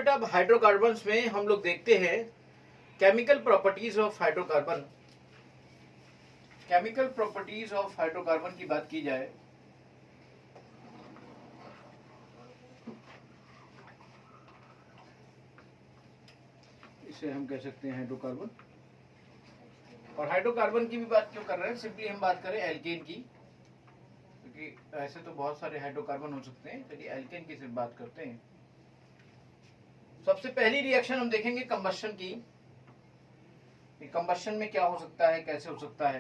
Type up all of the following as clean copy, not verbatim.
बेटा अब हाइड्रोकार्बन्स में हम लोग देखते हैं chemical properties of hydrocarbon. Chemical properties of hydrocarbon की बात की जाए इसे हम कह सकते हैं हाइड्रोकार्बन। और हाइड्रोकार्बन की भी बात क्यों कर रहे हैं, सिंपली हम बात करें एल्केन की, क्योंकि ऐसे तो बहुत सारे हाइड्रोकार्बन हो सकते हैं, चलिए एल्केन की सिर्फ बात करते हैं। सबसे पहली रिएक्शन हम देखेंगे कंबशन की, कंबशन में क्या हो सकता है, कैसे हो सकता है।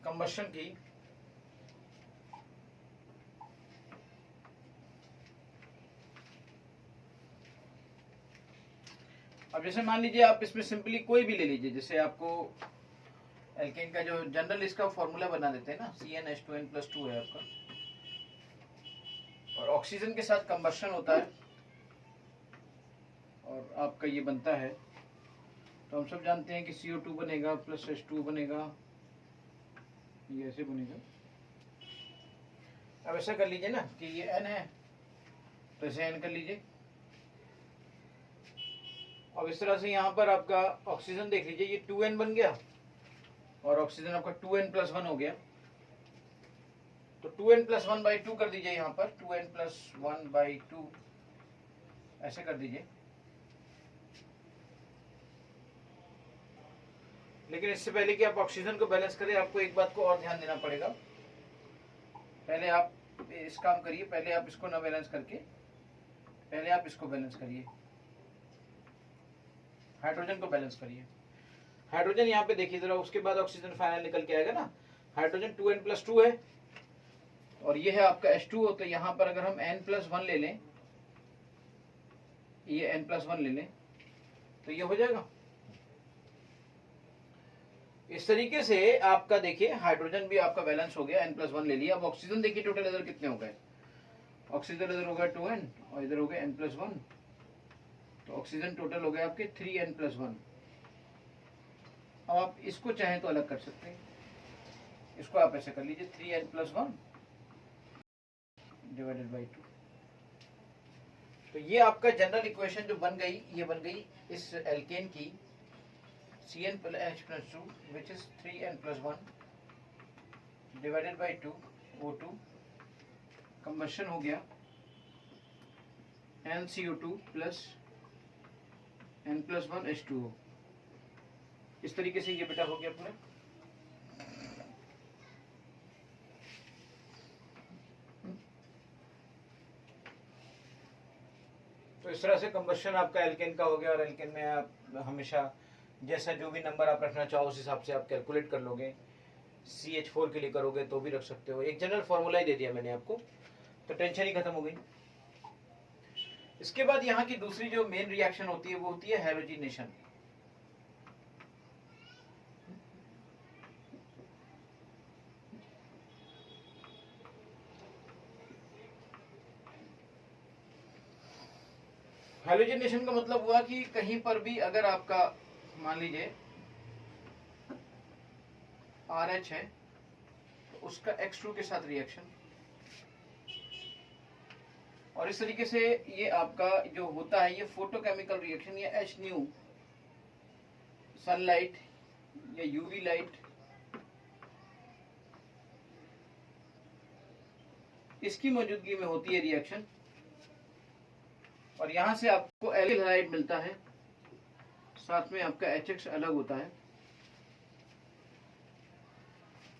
कंबशन की अब जैसे मान लीजिए आप इसमें सिंपली कोई भी ले लीजिए, जैसे आपको एल्केन का जो जनरल इसका फॉर्मूला बना देते हैं ना, CnH2n+2 है आपका, और ऑक्सीजन के साथ कंबशन होता है और आपका ये बनता है। तो हम सब जानते हैं कि CO2 बनेगा प्लस H2 बनेगा, ये ऐसे बनेगा। अब ऐसा कर लीजिए ना कि ये N है तो ऐसे N कर लीजिए। अब इस तरह से यहाँ पर आपका ऑक्सीजन देख लीजिए, ये 2N बन गया और ऑक्सीजन आपका 2N+1 हो गया। तो 2N+1/2 कर दीजिए, यहाँ पर 2N+1/2 ऐसे कर दीजिए। लेकिन इससे पहले कि आप ऑक्सीजन को बैलेंस करें, आपको एक बात को और ध्यान देना पड़ेगा। पहले आप इस काम करिए, पहले आप इसको ना बैलेंस करके पहले आप इसको बैलेंस करिए, हाइड्रोजन को बैलेंस करिए। हाइड्रोजन यहाँ पे देखिए जरा, उसके बाद ऑक्सीजन फाइनल निकल के आएगा ना। हाइड्रोजन 2N+2 है और ये है आपका H2O। तो यहाँ पर अगर हम N+1 ले लें, ये N+1 ले लें तो ये हो जाएगा। इस तरीके से आपका देखिए हाइड्रोजन भी आपका बैलेंस हो गया, N+1 ले लिया। अब ऑक्सीजन देखिए टोटल इधर कितने हो गए, ऑक्सीजन इधर हो गया 2N और इधर हो गया N+1, तो ऑक्सीजन टोटल हो गया आपके 3N+1। अब आप इसको चाहें तो अलग कर सकते हैं, इसको आप ऐसे कर लीजिए 3N+1 डिवाइडेड बाई 2। तो ये आपका जनरल इक्वेशन जो बन गई, ये बन गई इस एल्केन की CnH+2 which is 3N+1 divided by 2 O2, combustion हो गया NCO2 प्लस N+1 H2O। इस तरीके से ये बेटा हो गया पूरा। तो इस तरह से कंबशन आपका एल्केन का हो गया। और एल्केन में आप हमेशा जैसा जो भी नंबर आप रखना चाहो उस हिसाब से आप कैलकुलेट कर लोगे। CH4 के लिए करोगे तो भी रख सकते हो, एक जनरल फॉर्मूला ही दे दिया मैंने आपको, तो टेंशन ही खत्म हो गई। इसके बाद यहाँ की दूसरी जो मेन रिएक्शन होती है वो होती है हैलोजिनेशन। हैलोजिनेशन का मतलब हुआ कि कहीं पर भी अगर आपका मान लीजिए RH है तो उसका X2 के साथ रिएक्शन, और इस तरीके से ये आपका जो होता है ये फोटोकेमिकल रिएक्शन, या H न्यू सनलाइट या यूवी लाइट, इसकी मौजूदगी में होती है रिएक्शन। और यहां से आपको एल्किल हैलाइड मिलता है, साथ में आपका HX अलग होता है।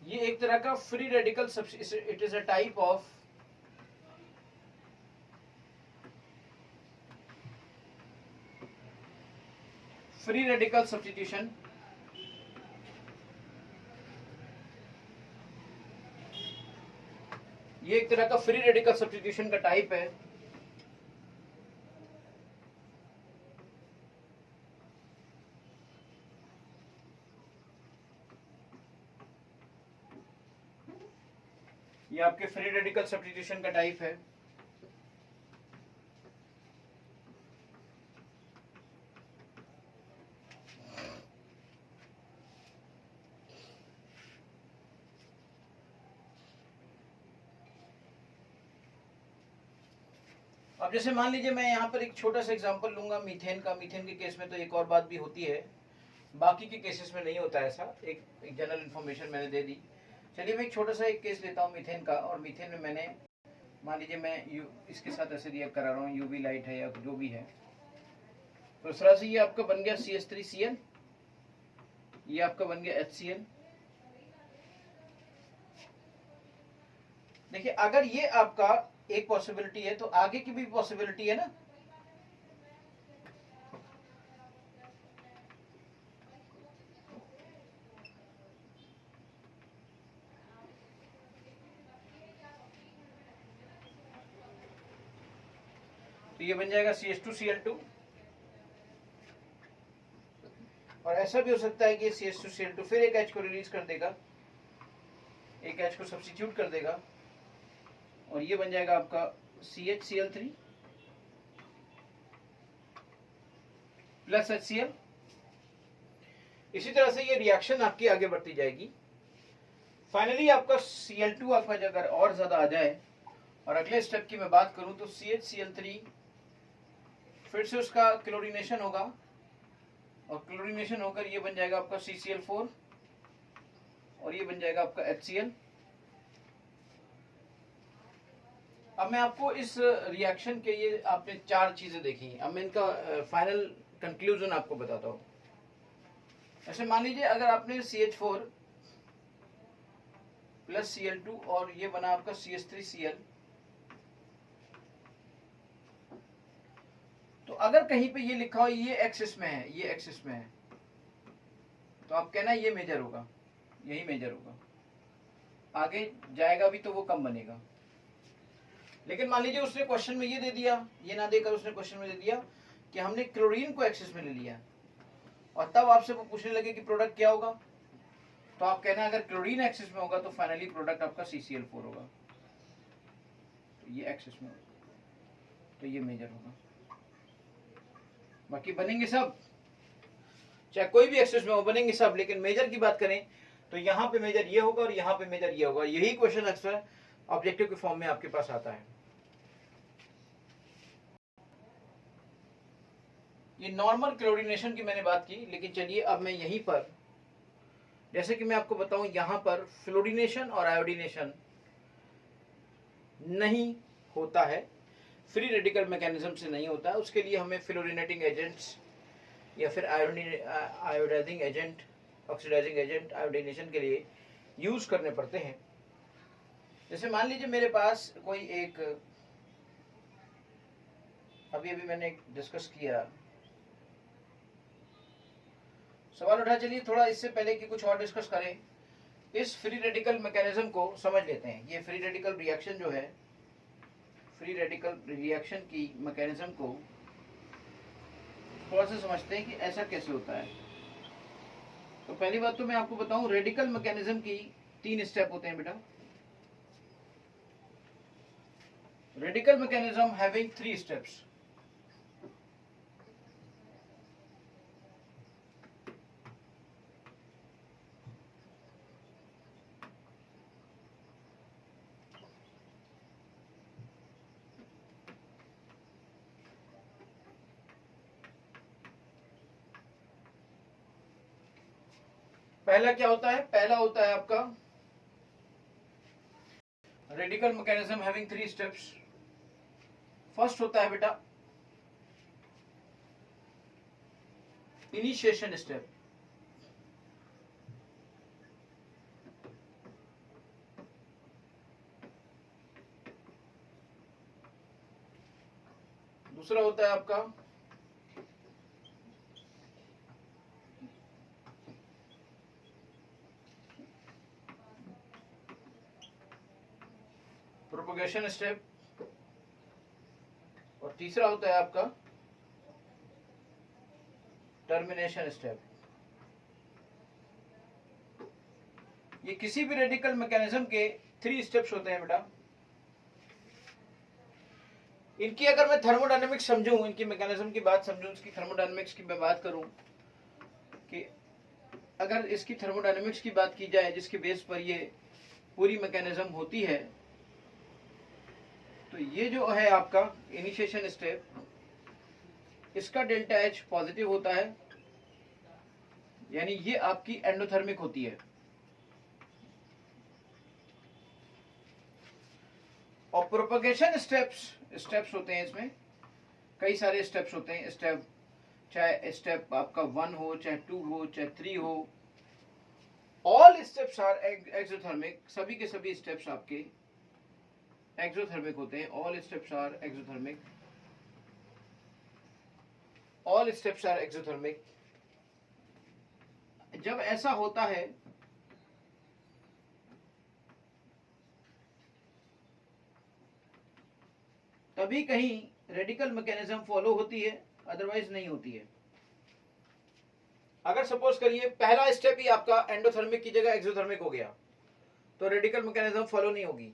ये एक तरह का free radical, it is a type of free radical substitution. ये एक तरह का फ्री रेडिकल सब्स्टिट्यूशन का टाइप है। ये आपके फ्री रेडिकल सब्स्टिट्यूशन का टाइप है। अब जैसे मान लीजिए मैं यहाँ पर एक छोटा सा एग्जांपल लूंगा मीथेन का। मीथेन के केस में तो एक और बात भी होती है, बाकी के केसेस में नहीं होता ऐसा। एक जनरल इन्फॉर्मेशन मैंने दे दी। चलिए मैं एक छोटा सा एक केस लेता हूँ मीथेन का, और मीथेन में मैंने मान लीजिए मैं इसके साथ ऐसे रिएक्ट करा रहा हूँ, यूवी लाइट है या जो भी है। तो इस तरह से ये आपका बन गया CH3Cl, ये आपका बन गया HCl। देखिए अगर ये आपका एक पॉसिबिलिटी है तो आगे की भी पॉसिबिलिटी है ना। तो ये बन जाएगा CH2Cl2, और ऐसा भी हो सकता है कि CH2Cl2 फिर एक H को रिलीज कर देगा, एक H को सब्स्टिट्यूट कर देगा, और ये बन जाएगा आपका CHCl3 प्लस HCl। इसी तरह से ये रिएक्शन आपकी आगे बढ़ती जाएगी। फाइनली आपका Cl2 आपका अगर और ज्यादा आ जाए, और अगले स्टेप की मैं बात करूं तो CHCl3 फिर से उसका क्लोरीनेशन होगा, और क्लोरीनेशन होकर ये बन जाएगा आपका CCl4, और ये बन जाएगा आपका HCl। अब मैं आपको इस रिएक्शन के ये आपने 4 चीजें देखी, अब मैं इनका फाइनल कंक्लूजन आपको बताता हूं। ऐसे मान लीजिए अगर आपने CH4 प्लस Cl2 और ये बना आपका CH3Cl, तो अगर कहीं पे ये लिखा हो ये एक्सिस में है, ये एक्सिस में है, तो आप कहना ये मेजर होगा, यही मेजर होगा। आगे जाएगा भी तो वो कम बनेगा। लेकिन मान लीजिए उसने क्वेश्चन में ये दे दिया, ये ना देकर उसने क्वेश्चन में दे दिया कि हमने क्लोरीन को एक्सिस में ले लिया, और तब आपसे वो पूछने लगे कि प्रोडक्ट क्या होगा, तो आप कहना अगर क्लोरीन एक्सिस में होगा तो फाइनली प्रोडक्ट आपका CCl4 होगा। तो ये एक्सिस में होगा तो ये मेजर होगा। बाकी बनेंगे सब, चाहे कोई भी एक्सिस में हो, बनेंगे सब। लेकिन मेजर की बात करें तो यहाँ पे मेजर ये होगा और यहाँ पे मेजर ये होगा। यही क्वेश्चन अक्सर ऑब्जेक्टिव के फॉर्म में आपके पास आता है। ये नॉर्मल क्लोरीनेशन की मैंने बात की, लेकिन चलिए अब मैं यहीं पर, जैसे कि मैं आपको बताऊं, यहां पर फ्लोरीनेशन और आयोडीनेशन नहीं होता है, फ्री रेडिकल मैकेनिज्म से नहीं होता है। उसके लिए हमें फ्लोरीनेटिंग एजेंट्स या फिर आयोडाइजिंग एजेंट, ऑक्सीडाइजिंग एजेंट आयोडीनेशन के लिए यूज करने पड़ते हैं। जैसे मान लीजिए मेरे पास कोई एक, अभी मैंने डिस्कस किया, सवाल उठा, चलिए थोड़ा इससे पहले कि कुछ और डिस्कस करें, इस फ्री रेडिकल मैकेनिज्म को समझ लेते हैं। ये फ्री रेडिकल रिएक्शन जो है, फ्री रेडिकल रिएक्शन की मैकेनिज्म को थोड़ा सा समझते हैं कि ऐसा कैसे होता है। तो पहली बात तो मैं आपको बताऊं, रेडिकल मैकेनिज्म की 3 स्टेप होते हैं बेटा। Radical mechanism having 3 steps. पहला क्या होता है? पहला होता है आपका radical mechanism having 3 steps. First होता है बेटा इनिशिएशन स्टेप। दूसरा होता है आपका प्रोपगेशन स्टेप, और तीसरा होता है आपका टर्मिनेशन स्टेप। ये किसी भी रेडिकल मैकेनिज्म के 3 स्टेप्स होते हैं बेटा। इनकी अगर मैं थर्मोडायनेमिक्स समझूं, इनकी मैकेनिज्म की बात समझूं, इसकी थर्मोडायनेमिक्स की मैं बात करूं कि अगर इसकी थर्मोडायनेमिक्स की बात की जाए जिसके बेस पर ये पूरी मैकेनिज्म होती है, तो ये जो है आपका इनिशिएशन स्टेप, इसका डेल्टा एच पॉजिटिव होता है, यानी ये आपकी एंडोथर्मिक होती है। और प्रोपगेशन स्टेप्स होते हैं, इसमें कई सारे स्टेप्स होते हैं। स्टेप, चाहे स्टेप आपका 1 हो, चाहे 2 हो, चाहे 3 हो, ऑल स्टेप्स आर एक्सोथर्मिक। सभी के सभी स्टेप्स आपके एक्सोथर्मिक होते हैं। All steps are exothermic, all steps are exothermic. जब ऐसा होता है तभी कहीं रेडिकल मैकेनिज्म फॉलो होती है, अदरवाइज नहीं होती है। अगर सपोज करिए पहला स्टेप ही आपका एंडोथर्मिक की जगह एक्सोथर्मिक हो गया, तो रेडिकल मैकेनिज्म फॉलो नहीं होगी।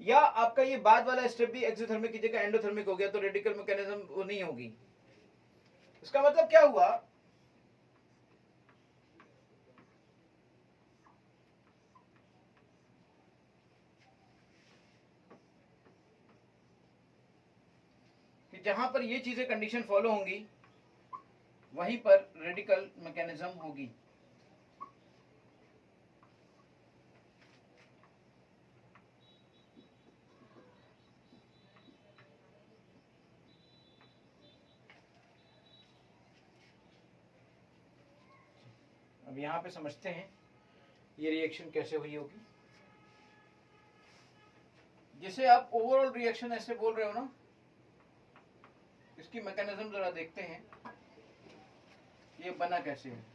या आपका ये बाद वाला स्टेप भी एक्सोथर्मिक की जगह एंडोथर्मिक हो गया, तो रेडिकल मैकेनिज्म वो नहीं होगी। इसका मतलब क्या हुआ कि जहां पर ये चीजें कंडीशन फॉलो होंगी वहीं पर रेडिकल मैकेनिज्म होगी। अब यहां पे समझते हैं ये रिएक्शन कैसे हुई होगी। जिसे आप ओवरऑल रिएक्शन ऐसे बोल रहे हो ना, इसकी मैकेनिज्म जरा देखते हैं ये बना कैसे है।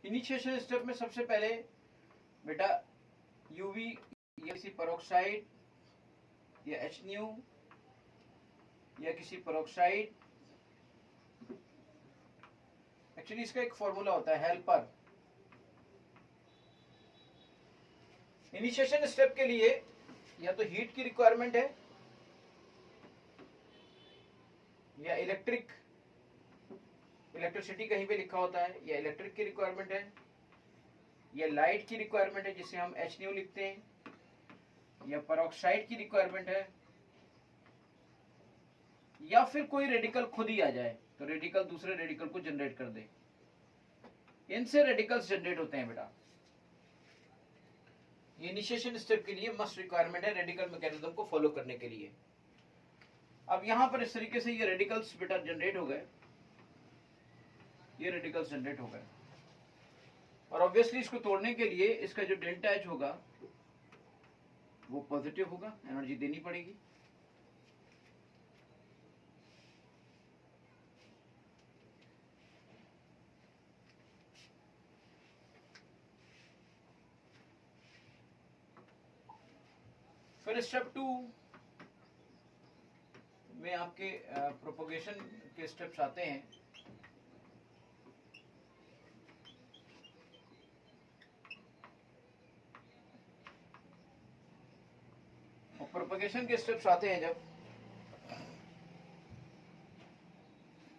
इनिशिएशन स्टेप में सबसे पहले बेटा यूवी या किसी पेरोक्साइड या HNO या किसी पेरोक्साइड, एक्चुअली इसका एक फॉर्मूला होता है हेल्पर। इनिशिएशन स्टेप के लिए या तो हीट की रिक्वायरमेंट है, या इलेक्ट्रिसिटी कहीं पे लिखा होता है, या इलेक्ट्रिक की रिक्वायरमेंट है, या लाइट की रिक्वायरमेंट है जिसे हम HNO लिखते हैं, या पेरोक्साइड की रिक्वायरमेंट है, या फिर कोई रेडिकल खुद ही आ जाए तो रेडिकल दूसरे रेडिकल को जनरेट कर दे। इनसे रेडिकल्स जनरेट होते हैं बेटा। ये इनिशिएशन स्टेप के लिए मस्ट रिक्वायरमेंट है रेडिकल मैकेनिज्म को फॉलो करने के लिए। अब यहां पर इस तरीके से ये रेडिकल्स बेटा जनरेट हो गए, ये रेडिकल्स जनरेट हो गए, और ऑब्वियसली इसको तोड़ने के लिए इसका जो डेल्टा एच होगा वो पॉजिटिव होगा, एनर्जी देनी पड़ेगी। फिर स्टेप 2 में आपके प्रोपोगेशन के स्टेप्स आते हैं। प्रोपगेशन के स्टेप्स आते हैं जब,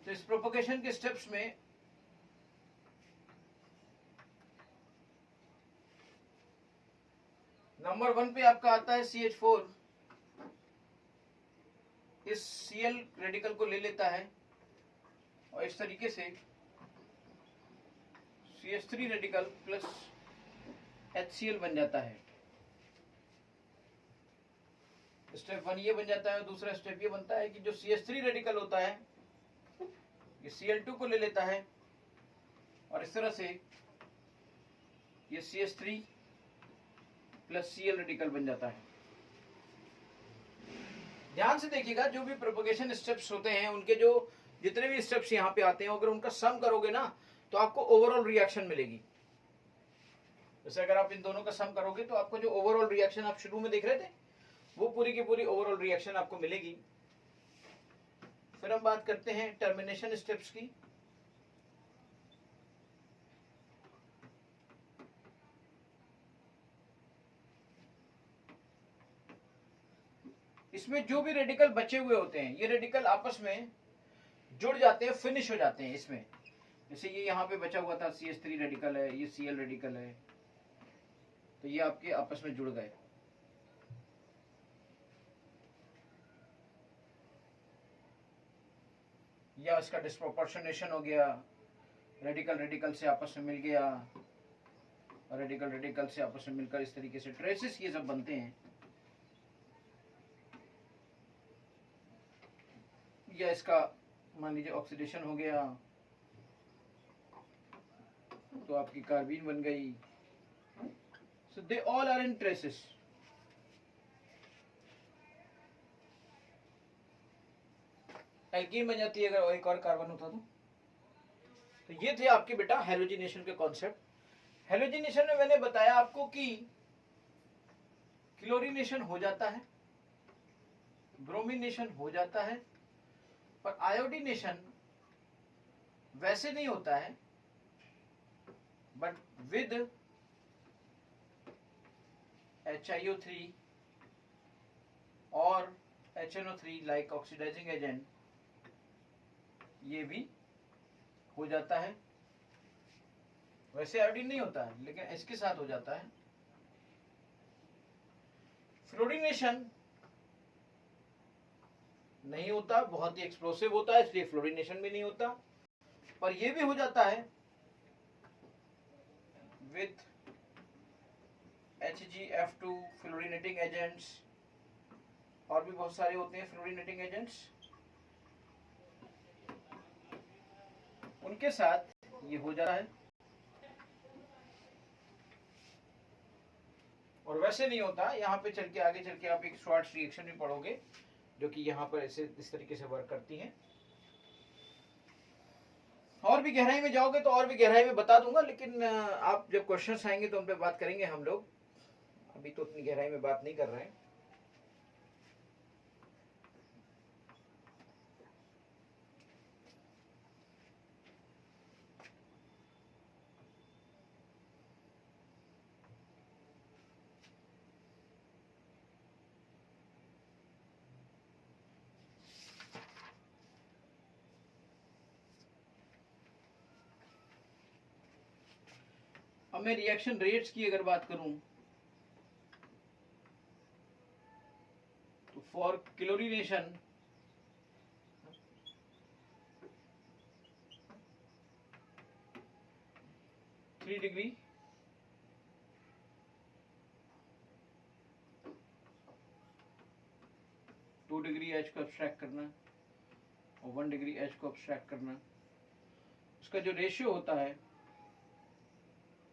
तो इस प्रोपगेशन के स्टेप्स में नंबर 1 पे आपका आता है CH4। इस Cl रेडिकल को ले लेता है और इस तरीके से CH3 रेडिकल प्लस HCl बन जाता है। स्टेप 1 ये बन जाता है। दूसरा स्टेप ये बनता है कि जो CH3 रेडिकल होता है ये Cl2 को ले लेता है और इस तरह से ये CH3 प्लस Cl रेडिकल बन जाता है। ध्यान से देखिएगा, जो भी प्रोपगेशन स्टेप्स होते हैं उनके जो जितने भी स्टेप्स यहाँ पे आते हैं अगर उनका सम करोगे ना तो आपको ओवरऑल रिएक्शन मिलेगी। जैसे अगर आप इन दोनों का सम करोगे तो आपको जो ओवरऑल रिएक्शन आप शुरू में देख रहे थे वो पूरी की पूरी ओवरऑल रिएक्शन आपको मिलेगी। फिर हम बात करते हैं टर्मिनेशन स्टेप्स की। इसमें जो भी रेडिकल बचे हुए होते हैं, ये रेडिकल आपस में जुड़ जाते हैं, फिनिश हो जाते हैं इसमें। जैसे ये यहाँ पे बचा हुआ था CH3 रेडिकल है, ये Cl रेडिकल है, तो ये आपके आपस में जुड़ गए। या इसका डिस्प्रोपोर्शनेशन हो गया, रेडिकल रेडिकल से आपस में मिल गया, और रेडिकल रेडिकल से आपस में मिलकर इस तरीके से ट्रेसेस ये सब बनते हैं। या इसका मान लीजिए ऑक्सीडेशन हो गया, तो आपकी कार्बीन बन गई। So they all are in traces. Alkene बन जाती है अगर एक और कार्बन होता तो ये थे आपके बेटा हेलोजिनेशन के कॉन्सेप्ट। हेलोजिनेशन में मैंने बताया आपको कि क्लोरीनेशन हो जाता है, ब्रोमिनेशन हो जाता है, पर आयोडीनेशन वैसे नहीं होता है, बट विद HiO3 और HNO3 लाइक ऑक्सीडाइजिंग एजेंट ये भी हो जाता है। वैसे आयोडीन नहीं होता है, लेकिन इसके साथ हो जाता है। फ्लोरीनेशन नहीं होता, बहुत ही एक्सप्लोसिव होता है, इसलिए फ्लोरीनेशन भी नहीं होता। पर यह भी हो जाता है विथ HgF2 फ्लोरीनेटिंग एजेंट्स, और भी बहुत सारे होते हैं फ्लोरीनेटिंग एजेंट्स, उनके साथ ये हो जाता है। और वैसे नहीं होता। यहाँ पे चल के आगे चल के आप एक शॉर्ट रिएक्शन भी पढ़ोगे जो कि यहाँ पर ऐसे इस तरीके से वर्क करती है। और भी गहराई में जाओगे तो और भी गहराई में बता दूंगा, लेकिन आप जब क्वेश्चंस आएंगे तो उन पे बात करेंगे हम लोग। अभी तो उतनी गहराई में बात नहीं कर रहे हैं। अब मैं रिएक्शन रेट्स की अगर बात करूं तो for chlorination three degree two degree H को अब्स्ट्रैक्ट करना और 1 डिग्री H को अब्स्ट्रैक्ट करना, उसका जो रेशियो होता है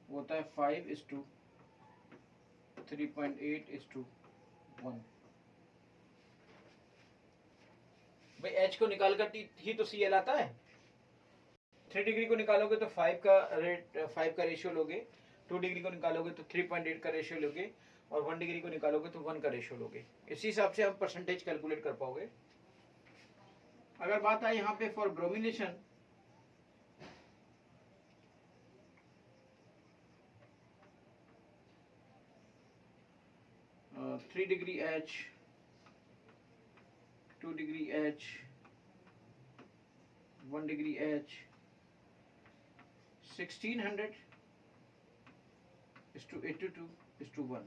वो होता है 5:3.8:1। भाई H को निकाल कर ही तो Cl आता है। 3 डिग्री को निकालोगे तो 5 का रेशियो लोगे, 2 डिग्री को निकालोगे तो 3.8 का रेशियो लोगे, और 1 डिग्री को निकालोगे तो 1 का रेशियो लोगे। इसी हिसाब से आप परसेंटेज कैलकुलेट कर पाओगे। अगर बात आए यहाँ पे for bromination, uh, 3 degree H, 2 degree H, 1 degree H, 1600 is to 82 is to 1।